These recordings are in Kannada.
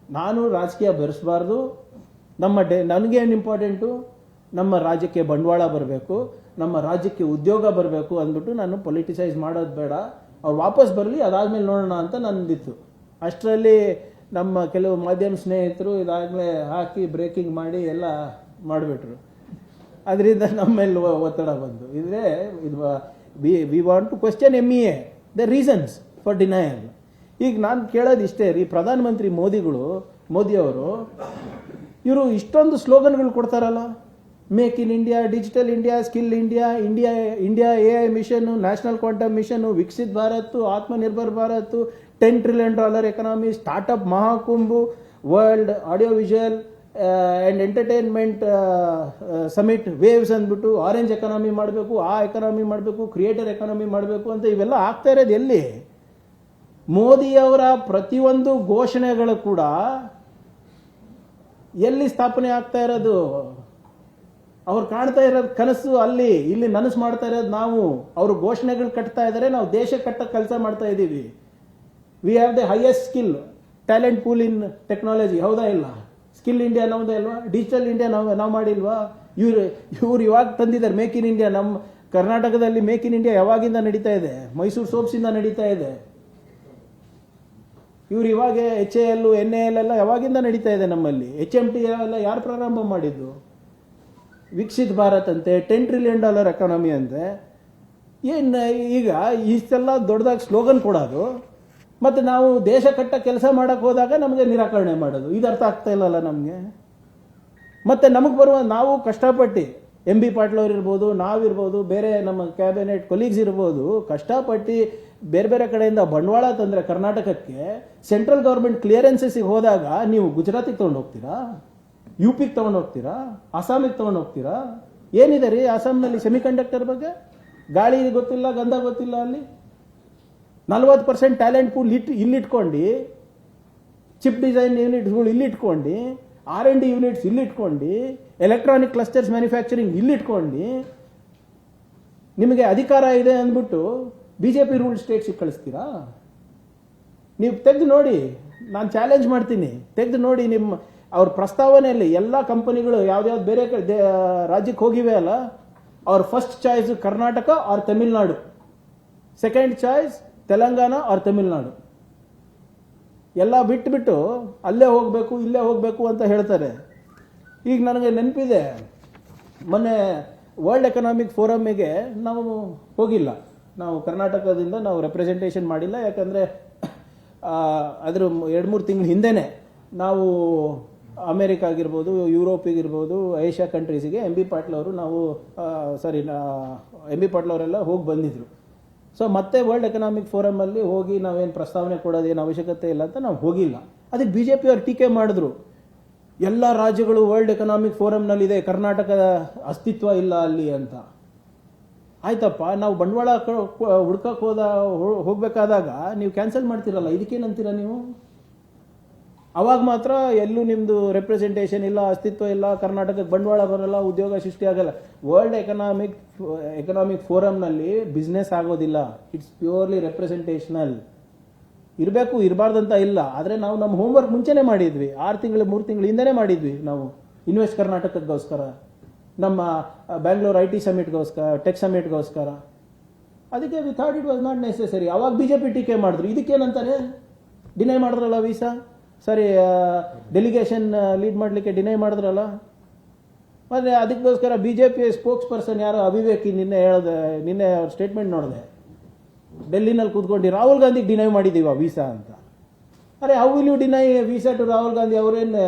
ನಾನು ರಾಜಕೀಯ ಬೆರೆಸಬಾರ್ದು. ನನಗೇನು ಇಂಪಾರ್ಟೆಂಟು, ನಮ್ಮ ರಾಜ್ಯಕ್ಕೆ ಬಂಡವಾಳ ಬರಬೇಕು, ನಮ್ಮ ರಾಜ್ಯಕ್ಕೆ ಉದ್ಯೋಗ ಬರಬೇಕು ಅಂದ್ಬಿಟ್ಟು ನಾನು ಪೊಲಿಟಿಸೈಸ್ ಮಾಡೋದು ಬೇಡ. ಅವ್ರು ವಾಪಸ್ ಬರಲಿ, ಅದಾದಮೇಲೆ ನೋಡೋಣ ಅಂತ ನಂದಿತ್ತು. ಅಷ್ಟರಲ್ಲಿ ನಮ್ಮ ಕೆಲವು ಮಾಧ್ಯಮ ಸ್ನೇಹಿತರು ಇದಾಗಲೇ ಹಾಕಿ ಬ್ರೇಕಿಂಗ್ ಮಾಡಿ ಎಲ್ಲ ಮಾಡಿಬಿಟ್ರು. ಅದರಿಂದ ನಮ್ಮ ಮೇಲೆ ಒತ್ತಡ ಬಂತು. ಇದ್ರೆ we want to question MEA the reasons for denial. ಈಗ ನಾನು ಕೇಳೋದು ಇಷ್ಟೇ ರೀ, ಪ್ರಧಾನಮಂತ್ರಿ ಮೋದಿಯವರು ಇವರು ಇಷ್ಟೊಂದು ಸ್ಲೋಗನ್ಗಳು ಕೊಡ್ತಾರಲ್ಲ, make in India, digital India, skill India, India AI mission, national quantum mission, Viksit Bharat, Atmanirbhar Bharat, $10 trillion economy, startup Mahakumbh, world audio visual and entertainment summit, waves ಅಂದ್ಬಿಟ್ಟು ಆರೆಂಜ್ ಎಕಾನಮಿ ಮಾಡಬೇಕು, ಆ ಎಕಾನಮಿ ಮಾಡಬೇಕು, ಕ್ರಿಯೇಟರ್ ಎಕಾನಮಿ ಮಾಡಬೇಕು ಅಂತ ಇವೆಲ್ಲ ಆಗ್ತಾ ಇರೋದು ಎಲ್ಲಿ? ಮೋದಿಯವರ ಪ್ರತಿಯೊಂದು ಘೋಷಣೆಗಳು ಕೂಡ ಎಲ್ಲಿ ಸ್ಥಾಪನೆ ಆಗ್ತಾ ಇರೋದು? ಅವ್ರು ಕಾಣ್ತಾ ಇರೋದು ಕನಸು ಅಲ್ಲಿ, ಇಲ್ಲಿ ನನಸು ಮಾಡ್ತಾ ಇರೋದು ನಾವು. ಅವರು ಘೋಷಣೆಗಳು ಕಟ್ತಾ ಇದ್ದಾರೆ, ನಾವು ದೇಶ ಕಟ್ಟ ಕೆಲಸ ಮಾಡ್ತಾ ಇದ್ದೀವಿ. We have the highest skill talent pool in technology, ಹೌದಾ ಇಲ್ಲ? ಸ್ಕಿಲ್ ಇಂಡಿಯಾ ನಮ್ದೇ ಅಲ್ವಾ? ಡಿಜಿಟಲ್ ಇಂಡಿಯಾ ನಾವು ಮಾಡಿಲ್ವಾ? ಇವ್ರು ಇವಾಗ ತಂದಿದ್ದಾರೆ ಮೇಕ್ ಇನ್ ಇಂಡಿಯಾ. ನಮ್ಮ ಕರ್ನಾಟಕದಲ್ಲಿ ಮೇಕ್ ಇನ್ ಇಂಡಿಯಾ ಯಾವಾಗಿಂದ ನಡೀತಾ ಇದೆ? ಮೈಸೂರು ಸೋಪ್ಸಿಂದ ನಡೀತಾ ಇದೆ. ಇವ್ರು ಇವಾಗ HAL, NAL ಎಲ್ಲ ಯಾವಾಗಿಂದ ನಡೀತಾ ಇದೆ ನಮ್ಮಲ್ಲಿ. HMT ಎಲ್ಲ ಯಾರು ಪ್ರಾರಂಭ ಮಾಡಿದ್ದು? ವಿಕಸಿತ್ ಭಾರತ್ ಅಂತೆ, $10 trillion ಎಕಾನಮಿ ಅಂತೆ. ಏನು ಈಗ ಇಷ್ಟೆಲ್ಲ ದೊಡ್ಡದಾಗಿ ಸ್ಲೋಗನ್ ಕೊಡೋದು, ಮತ್ತು ನಾವು ದೇಶ ಕಟ್ಟ ಕೆಲಸ ಮಾಡೋಕ್ಕೆ ಹೋದಾಗ ನಮಗೆ ನಿರಾಕರಣೆ ಮಾಡೋದು, ಇದು ಅರ್ಥ ಆಗ್ತಾ ಇಲ್ಲಲ್ಲ ನಮಗೆ. ಮತ್ತು ನಮಗೆ ಬರುವ, ನಾವು ಕಷ್ಟಪಟ್ಟು MB ಪಾಟೀಲ್ ಅವ್ರು ಇರ್ಬೋದು, ನಾವಿರ್ಬೋದು, ಬೇರೆ ನಮ್ಮ ಕ್ಯಾಬಿನೆಟ್ ಕೊಲೀಗ್ಸ್ ಇರ್ಬೋದು, ಕಷ್ಟಪಟ್ಟು ಬೇರೆ ಬೇರೆ ಕಡೆಯಿಂದ ಬಂಡವಾಳ ತಂದರೆ ಕರ್ನಾಟಕಕ್ಕೆ, ಸೆಂಟ್ರಲ್ ಗೌರ್ಮೆಂಟ್ ಕ್ಲಿಯರೆನ್ಸಸ್ಸಿಗೆ ಹೋದಾಗ ನೀವು ಗುಜರಾತಿಗೆ ತೊಗೊಂಡು ಹೋಗ್ತೀರಾ, UPಗೆ ತೊಗೊಂಡು ಹೋಗ್ತೀರಾ, ಅಸ್ಸಾಮಿಗೆ ತೊಗೊಂಡು ಹೋಗ್ತೀರಾ? ಏನಿದೆ ರೀ ಅಸ್ಸಾಂನಲ್ಲಿ ಸೆಮಿಕಂಡಕ್ಟರ್ ಬಗ್ಗೆ? ಗಾಳಿ ಗೊತ್ತಿಲ್ಲ, ಗಂಧ ಗೊತ್ತಿಲ್ಲ. ಅಲ್ಲಿ 40% ಟ್ಯಾಲೆಂಟ್ ಪೂಲ್ ಇಲ್ಲಿಟ್ಕೊಂಡು, ಚಿಪ್ ಡಿಸೈನ್ ಯೂನಿಟ್ಸ್ಗಳು ಇಲ್ಲಿಟ್ಕೊಂಡು, R&D ಯೂನಿಟ್ಸ್ ಇಲ್ಲಿಟ್ಕೊಂಡು, ಎಲೆಕ್ಟ್ರಾನಿಕ್ ಕ್ಲಸ್ಟರ್ಸ್ ಮ್ಯಾನುಫ್ಯಾಕ್ಚರಿಂಗ್ ಇಲ್ಲಿಟ್ಕೊಂಡು, ನಿಮಗೆ ಅಧಿಕಾರ ಇದೆ ಅಂದ್ಬಿಟ್ಟು BJP ರೂಲ್ ಸ್ಟೇಟ್ಸಿಗೆ ಕಳಿಸ್ತೀರಾ? ನೀವು ತೆಗೆದು ನೋಡಿ, ನಾನು ಚಾಲೆಂಜ್ ಮಾಡ್ತೀನಿ, ತೆಗೆದು ನೋಡಿ ಅವ್ರ ಪ್ರಸ್ತಾವನೆಯಲ್ಲಿ ಎಲ್ಲ ಕಂಪನಿಗಳು ಯಾವ್ದಾವ್ದು ಬೇರೆ ರಾಜ್ಯಕ್ಕೆ ಹೋಗಿವೆ ಅಲ್ಲ, ಅವ್ರ first choice Karnataka or Tamil Nadu, second choice Telangana or Tamil Nadu. ಎಲ್ಲ ಬಿಟ್ಟು ಅಲ್ಲೇ ಹೋಗಬೇಕು, ಇಲ್ಲೇ ಹೋಗಬೇಕು ಅಂತ ಹೇಳ್ತಾರೆ. ಈಗ ನನಗೆ ನೆನಪಿದೆ, ಮೊನ್ನೆ ವರ್ಲ್ಡ್ ಎಕನಾಮಿಕ್ ಫೋರಮ್ಮಿಗೆ ನಾವು ಹೋಗಿಲ್ಲ. ನಾವು ಕರ್ನಾಟಕದಿಂದ ನಾವು ರೆಪ್ರೆಸೆಂಟೇಷನ್ ಮಾಡಿಲ್ಲ. ಯಾಕಂದರೆ ಅದ್ರ 2-3 ತಿಂಗಳ ಹಿಂದೆನೇ ನಾವು ಅಮೇರಿಕ ಆಗಿರ್ಬೋದು, ಯುರೋಪಿಗಿರ್ಬೋದು, ಏಷ್ಯಾ ಕಂಟ್ರೀಸಿಗೆ MB ಪಾಟೀಲ್ ಅವರು MB ಪಾಟೀಲ್ ಅವರೆಲ್ಲ ಹೋಗಿ ಬಂದಿದ್ರು. ಸೊ ಮತ್ತೆ ವರ್ಲ್ಡ್ ಎಕನಾಮಿಕ್ ಫೋರಮಲ್ಲಿ ಹೋಗಿ ನಾವೇನು ಪ್ರಸ್ತಾವನೆ ಕೊಡೋದೇನು ಅವಶ್ಯಕತೆ ಇಲ್ಲ ಅಂತ ನಾವು ಹೋಗಿಲ್ಲ. ಅದಕ್ಕೆ BJP ಅವರು ಟೀಕೆ ಮಾಡಿದ್ರು, ಎಲ್ಲ ರಾಜ್ಯಗಳು ವರ್ಲ್ಡ್ ಎಕನಾಮಿಕ್ ಫೋರಮ್ನಲ್ಲಿದೆ, ಕರ್ನಾಟಕದ ಅಸ್ತಿತ್ವ ಇಲ್ಲ ಅಲ್ಲಿ ಅಂತ. ಆಯ್ತಪ್ಪ, ನಾವು ಬಂಡವಾಳ ಹುಡ್ಕಕ್ಕೆ ಹೋಗ್ಬೇಕಾದಾಗ ನೀವು ಕ್ಯಾನ್ಸಲ್ ಮಾಡ್ತೀರಲ್ಲ, ಇದಕ್ಕೇನಂತೀರ ನೀವು? ಅವಾಗ ಮಾತ್ರ ಎಲ್ಲೂ ನಿಮ್ಮದು ರೆಪ್ರೆಸೆಂಟೇಷನ್ ಇಲ್ಲ, ಅಸ್ತಿತ್ವ ಇಲ್ಲ, ಕರ್ನಾಟಕಕ್ಕೆ ಬಂಡವಾಳ ಬರಲ್ಲ, ಉದ್ಯೋಗ ಸೃಷ್ಟಿ ಆಗಲ್ಲ. ವರ್ಲ್ಡ್ ಎಕನಾಮಿಕ್ ಫೋರಮ್ನಲ್ಲಿ ಬಿಸ್ನೆಸ್ ಆಗೋದಿಲ್ಲ. It's purely representational. ಇರಬೇಕು, ಇರಬಾರ್ದಂತ ಇಲ್ಲ. ಆದರೆ ನಾವು ನಮ್ಮ ಹೋಮ್ವರ್ಕ್ ಮುಂಚೆನೇ ಮಾಡಿದ್ವಿ, 3 ತಿಂಗಳ ಹಿಂದೆನೇ ಮಾಡಿದ್ವಿ. ನಾವು ಇನ್ವೆಸ್ಟ್ ಕರ್ನಾಟಕಕ್ಕೋಸ್ಕರ, ನಮ್ಮ ಬ್ಯಾಂಗ್ಳೂರ್ IT ಸಮಿಟ್ಗೋಸ್ಕರ, ಟೆಕ್ ಸಮಿಟ್ಗೋಸ್ಕರ. ಅದಕ್ಕೆ we thought it was not necessary. ಅವಾಗ BJP ಟೀಕೆ ಮಾಡಿದ್ರು, ಇದಕ್ಕೇನಂತಾರೆ ಡಿನೈ ಮಾಡಿದ್ರಲ್ಲ ವೀಸಾ, ಸರಿ ಡೆಲಿಗೇಷನ್ ಲೀಡ್ ಮಾಡಲಿಕ್ಕೆ ಡಿನೈ ಮಾಡಿದ್ರಲ್ಲ. ಮತ್ತು ಅದಕ್ಕೋಸ್ಕರ BJP ಸ್ಪೋಕ್ಸ್ ಪರ್ಸನ್ ಯಾರೋ ಅವಿವೇಕಿ ನಿನ್ನೆ ಅವ್ರ ಸ್ಟೇಟ್ಮೆಂಟ್ ನೋಡಿದೆ, ಡೆಲ್ಲಿನಲ್ಲಿ ಕೂತ್ಕೊಂಡು ರಾಹುಲ್ ಗಾಂಧಿಗೆ ಡಿನೈ ಮಾಡಿದ್ದೀವ ವೀಸಾ ಅಂತ. ಅರೆ, how will you deny visa to Rahul Gandhi?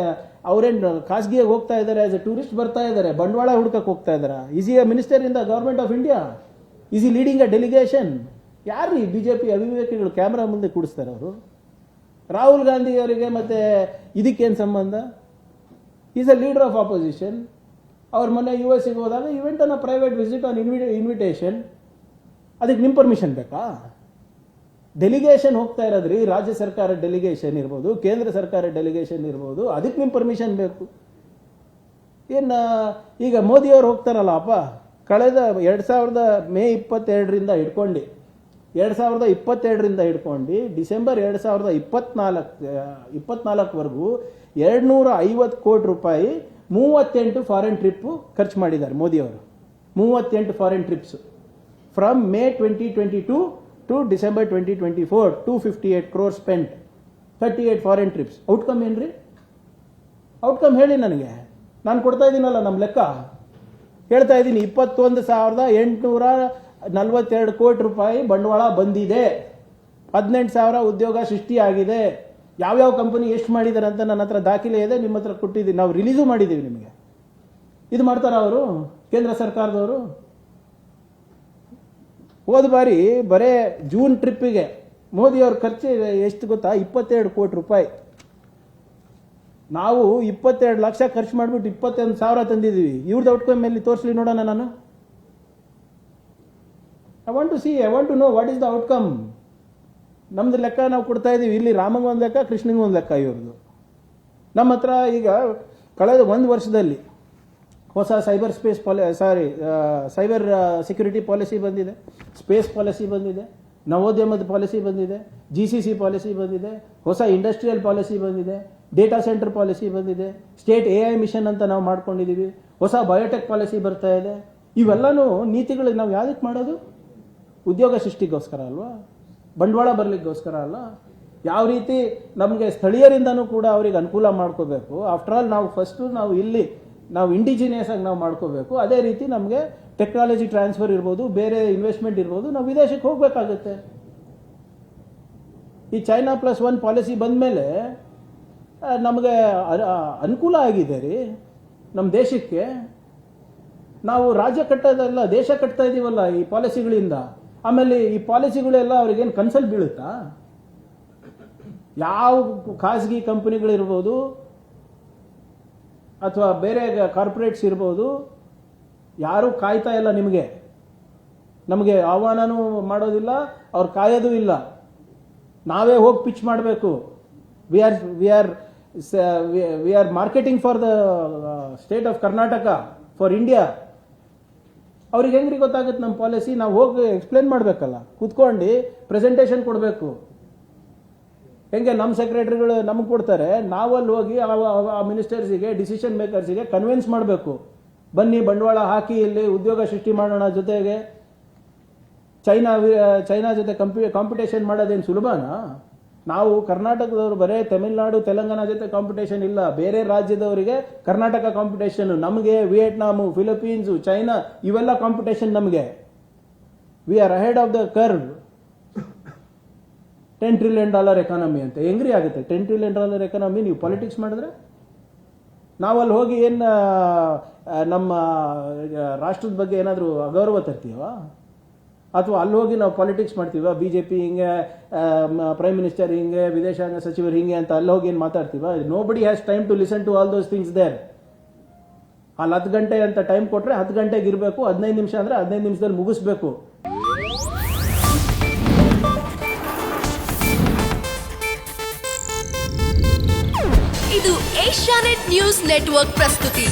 ಅವ್ರೇನು ಖಾಸಗಿಯಾಗಿ ಹೋಗ್ತಾ ಇದ್ದಾರೆ, ಆಸ್ ಎ ಟೂರಿಸ್ಟ್ ಬರ್ತಾ ಇದ್ದಾರೆ, ಬಂಡವಾಳ ಹುಡ್ಕಕ್ಕೆ ಹೋಗ್ತಾ ಇದ್ದಾರೆ. Is A minister in the government of India? Is ಈ ಲೀಡಿಂಗ್ ಅ ಡೆಲಿಗೇಷನ್? ಯಾರು ಈ BJP ಅವಿವೇಕಿಗಳು ಕ್ಯಾಮ್ರಾ ಮುಂದೆ ಕೂಡಿಸ್ತಾರೆ ಅವರು? ರಾಹುಲ್ ಗಾಂಧಿ ಅವರಿಗೆ ಮತ್ತೆ ಇದಕ್ಕೇನು ಸಂಬಂಧ? Is a leader of opposition. ಅವ್ರ ಮೊನ್ನೆ US ಹೋದಾಗ ಇವೆಂಟ್ ಅನ್ನ ಪ್ರೈವೇಟ್ ವಿಸಿಟ್ ಆನ್ ಇನ್ವಿಟೇಷನ್. ಅದಕ್ಕೆ ನಿಮ್ಮ ಪರ್ಮಿಷನ್ ಬೇಕಾ? ಡೆಲಿಗೇಷನ್ ಹೋಗ್ತಾ ಇರೋದ್ರಿ, ರಾಜ್ಯ ಸರ್ಕಾರ ಡೆಲಿಗೇಷನ್ ಇರ್ಬೋದು, ಕೇಂದ್ರ ಸರ್ಕಾರ ಡೆಲಿಗೇಷನ್ ಇರ್ಬೋದು, ಅದಕ್ಕೆ ನಿಮ್ಮ ಪರ್ಮಿಷನ್ ಬೇಕು. ಈಗ ಮೋದಿಯವರು ಹೋಗ್ತಾರಲ್ಲ ಅಪ್ಪ, ಕಳೆದ 2000 ಮೇ 22ರಿಂದ ಹಿಡ್ಕೊಂಡು 2022ರಿಂದ ಹಿಡ್ಕೊಂಡು ಡಿಸೆಂಬರ್ 2024ವರೆಗೂ 250 ಕೋಟಿ ರೂಪಾಯಿ 38 ಫಾರಿನ್ ಟ್ರಿಪ್ ಖರ್ಚು ಮಾಡಿದ್ದಾರೆ ಮೋದಿಯವರು. 38 foreign trips from May 2022 to December 2024, 258 crores spent, 38 foreign trips. Outcome ಏನ್ರಿ? ಔಟ್ಕಮ್ ಹೇಳಿ ನನಗೆ. ನಾನು ಕೊಡ್ತಾ ಇದ್ದೀನಲ್ಲ ನಮ್ಮ ಲೆಕ್ಕ ಹೇಳ್ತಾ ಇದ್ದೀನಿ. 21,842 ಕೋಟಿ ರೂಪಾಯಿ ಬಂಡವಾಳ ಬಂದಿದೆ, 18,000 ಉದ್ಯೋಗ ಸೃಷ್ಟಿಯಾಗಿದೆ. ಯಾವ್ಯಾವ ಕಂಪನಿ ಎಷ್ಟು ಮಾಡಿದ್ದಾರೆ ಅಂತ ನನ್ನ ಹತ್ರ ದಾಖಲೆ ಇದೆ, ನಿಮ್ಮ ಹತ್ರ ಕೊಟ್ಟಿದ್ದೀನಿ, ನಾವು ರಿಲೀಸು ಮಾಡಿದ್ದೀವಿ ನಿಮಗೆ. ಇದು ಮಾಡ್ತಾರ ಅವರು ಕೇಂದ್ರ ಸರ್ಕಾರದವರು? ಹೋದ ಬಾರಿ ಬರೇ ಜೂನ್ ಟ್ರಿಪ್ಪಿಗೆ ಮೋದಿಯವ್ರ ಖರ್ಚು ಎಷ್ಟು ಗೊತ್ತಾ? 22 ಕೋಟಿ ರೂಪಾಯಿ. ನಾವು 22 ಲಕ್ಷ ಖರ್ಚು ಮಾಡಿಬಿಟ್ಟು 21,000 ತಂದಿದ್ದೀವಿ. ಇವ್ರದ್ದು ಔಟ್ಕಮ್ ಮೇಲೆ ತೋರಿಸ್ಲಿ ನೋಡೋಣ ನಾನು. I want to know what is the outcome. ನಮ್ದು ಲೆಕ್ಕ ನಾವು ಕೊಡ್ತಾ ಇದ್ದೀವಿ. ಇಲ್ಲಿ ರಾಮಂಗೆ ಒಂದು ಲೆಕ್ಕ, ಕೃಷ್ಣಂಗೆ ಒಂದು ಲೆಕ್ಕ ಇವ್ರದ್ದು. ನಮ್ಮ ಹತ್ರ ಈಗ ಕಳೆದ 1 ವರ್ಷದಲ್ಲಿ ಹೊಸ ಸೈಬರ್ ಸೆಕ್ಯೂರಿಟಿ ಪಾಲಿಸಿ ಬಂದಿದೆ, ಸ್ಪೇಸ್ ಪಾಲಿಸಿ ಬಂದಿದೆ, ನವೋದ್ಯಮದ ಪಾಲಿಸಿ ಬಂದಿದೆ, GCC ಪಾಲಿಸಿ ಬಂದಿದೆ, ಹೊಸ ಇಂಡಸ್ಟ್ರಿಯಲ್ ಪಾಲಿಸಿ ಬಂದಿದೆ, ಡೇಟಾ ಸೆಂಟರ್ ಪಾಲಿಸಿ ಬಂದಿದೆ, ಸ್ಟೇಟ್ AI ಮಿಷನ್ ಅಂತ ನಾವು ಮಾಡ್ಕೊಂಡಿದ್ದೀವಿ, ಹೊಸ ಬಯೋಟೆಕ್ ಪಾಲಿಸಿ ಬರ್ತಾ ಇದೆ. ಇವೆಲ್ಲನೂ ನೀತಿಗಳು ನಾವು ಯಾವುದಕ್ಕೆ ಮಾಡೋದು? ಉದ್ಯೋಗ ಸೃಷ್ಟಿಗೋಸ್ಕರ ಅಲ್ವಾ? ಬಂಡವಾಳ ಬರಲಿಕ್ಕೋಸ್ಕರ ಅಲ್ಲ? ಯಾವ ರೀತಿ ನಮಗೆ ಸ್ಥಳೀಯರಿಂದನೂ ಕೂಡ ಅವ್ರಿಗೆ ಅನುಕೂಲ ಮಾಡ್ಕೋಬೇಕು. ಆಫ್ಟರ್ ಆಲ್ ನಾವು ಫಸ್ಟು ನಾವು ಇಂಡಿಜಿನಿಯಸ್ ಆಗಿ ನಾವು ಮಾಡ್ಕೋಬೇಕು. ಅದೇ ರೀತಿ ನಮಗೆ ಟೆಕ್ನಾಲಜಿ ಟ್ರಾನ್ಸ್ಫರ್ ಇರ್ಬೋದು, ಬೇರೆ ಇನ್ವೆಸ್ಟ್ಮೆಂಟ್ ಇರ್ಬೋದು, ನಾವು ವಿದೇಶಕ್ಕೆ ಹೋಗಬೇಕಾಗುತ್ತೆ. ಈ ಚೈನಾ +1 ಪಾಲಿಸಿ ಬಂದಮೇಲೆ ನಮಗೆ ಅನುಕೂಲ ಆಗಿದೆ ರೀ ನಮ್ಮ ದೇಶಕ್ಕೆ. ನಾವು ರಾಜ್ಯ ಕಟ್ಟೋದಲ್ಲ, ದೇಶ ಕಟ್ತಾ ಇದ್ದೀವಲ್ಲ ಈ ಪಾಲಿಸಿಗಳಿಂದ. ಆಮೇಲೆ ಈ ಪಾಲಿಸಿಗಳೆಲ್ಲ ಅವ್ರಿಗೇನು ಕನ್ಸಲ್ಲಿ ಬೀಳುತ್ತಾ? ಯಾವ ಖಾಸಗಿ ಕಂಪನಿಗಳಿರ್ಬೋದು ಅಥವಾ ಬೇರೆ ಕಾರ್ಪೊರೇಟ್ಸ್ ಇರ್ಬೋದು, ಯಾರೂ ಕಾಯ್ತಾ ಇಲ್ಲ ನಮಗೆ ಆಹ್ವಾನನೂ ಮಾಡೋದಿಲ್ಲ, ಅವ್ರು ಕಾಯೋದು ಇಲ್ಲ. ನಾವೇ ಹೋಗಿ ಪಿಚ್ ಮಾಡಬೇಕು. We are marketing for the state of Karnataka, for India. ಅವ್ರಿಗೆ ಹೆಂಗ್ರಿ ಗೊತ್ತಾಗುತ್ತೆ ನಮ್ಮ ಪಾಲಿಸಿ? ನಾವು ಹೋಗಿ ಎಕ್ಸ್ಪ್ಲೇನ್ ಮಾಡಬೇಕಲ್ಲ, ಕೂತ್ಕೊಂಡು ಪ್ರೆಸೆಂಟೇಷನ್ ಕೊಡಬೇಕು. ಹೆಂಗೆ ನಮ್ಮ ಸೆಕ್ರೆಟರಿಗಳು ನಮಗೆ ಕೊಡ್ತಾರೆ, ನಾವಲ್ಲಿ ಹೋಗಿ ಆ ಮಿನಿಸ್ಟರ್ಸಿಗೆ, ಡಿಸಿಷನ್ ಮೇಕರ್ಸಿಗೆ ಕನ್ವಿನ್ಸ್ ಮಾಡಬೇಕು. ಬನ್ನಿ ಬಂಡವಾಳ ಹಾಕಿ ಇಲ್ಲಿ ಉದ್ಯೋಗ ಸೃಷ್ಟಿ ಮಾಡೋಣ. ಜೊತೆಗೆ ಚೈನಾ ಜೊತೆ ಕಾಂಪಿಟೇಷನ್ ಮಾಡೋದೇನು ಸುಲಭನಾ? ನಾವು ಕರ್ನಾಟಕದವರು ಬರೇ ತಮಿಳುನಾಡು, ತೆಲಂಗಾಣ ಜೊತೆ ಕಾಂಪಿಟೇಷನ್ ಇಲ್ಲ, ಬೇರೆ ರಾಜ್ಯದವರಿಗೆ ಕರ್ನಾಟಕ ಕಾಂಪಿಟೇಷನ್. ನಮಗೆ ವಿಯೆಟ್ನಾಮು, ಫಿಲಿಪೀನ್ಸು, ಚೈನಾ ಇವೆಲ್ಲ ಕಾಂಪಿಟೇಷನ್ ನಮಗೆ. We are ahead of the curve. $10 trillion economy ಅಂತ ಹೆಂಗ್ರಿ ಆಗುತ್ತೆ? $10 trillion ಎಕಾನಮಿ ನೀವು ಪಾಲಿಟಿಕ್ಸ್ ಮಾಡಿದ್ರೆ? ನಾವಲ್ಲಿ ಹೋಗಿ ಏನು ನಮ್ಮ ರಾಷ್ಟ್ರದ ಬಗ್ಗೆ ಏನಾದರೂ ಅಗೌರವ ತರ್ತೀವ? ಅಥವಾ ಅಲ್ಲಿ ಹೋಗಿ ನಾವು ಪಾಲಿಟಿಕ್ಸ್ ಮಾಡ್ತೀವ? BJP ಹಿಂಗೆ, ಪ್ರೈಮ್ ಮಿನಿಸ್ಟರ್ ಹಿಂಗೆ, ವಿದೇಶಾಂಗ ಸಚಿವರು ಹಿಂಗೆ ಅಂತ ಅಲ್ಲಿ ಹೋಗಿ ಏನು ಮಾತಾಡ್ತೀವ? Nobody has time to listen to all those things there. ಅಲ್ಲಿ 10 ಗಂಟೆ ಅಂತ ಟೈಮ್ ಕೊಟ್ಟರೆ 10 ಗಂಟೆಗೆ ಇರಬೇಕು, 15 ನಿಮಿಷ ಅಂದರೆ 15 ನಿಮಿಷದಲ್ಲಿ ಮುಗಿಸ್ಬೇಕು. ಇದು ಏಷ್ಯಾನೆಟ್ ನ್ಯೂಸ್ ನೆಟ್ವರ್ಕ್ ಪ್ರಸ್ತುತಿ.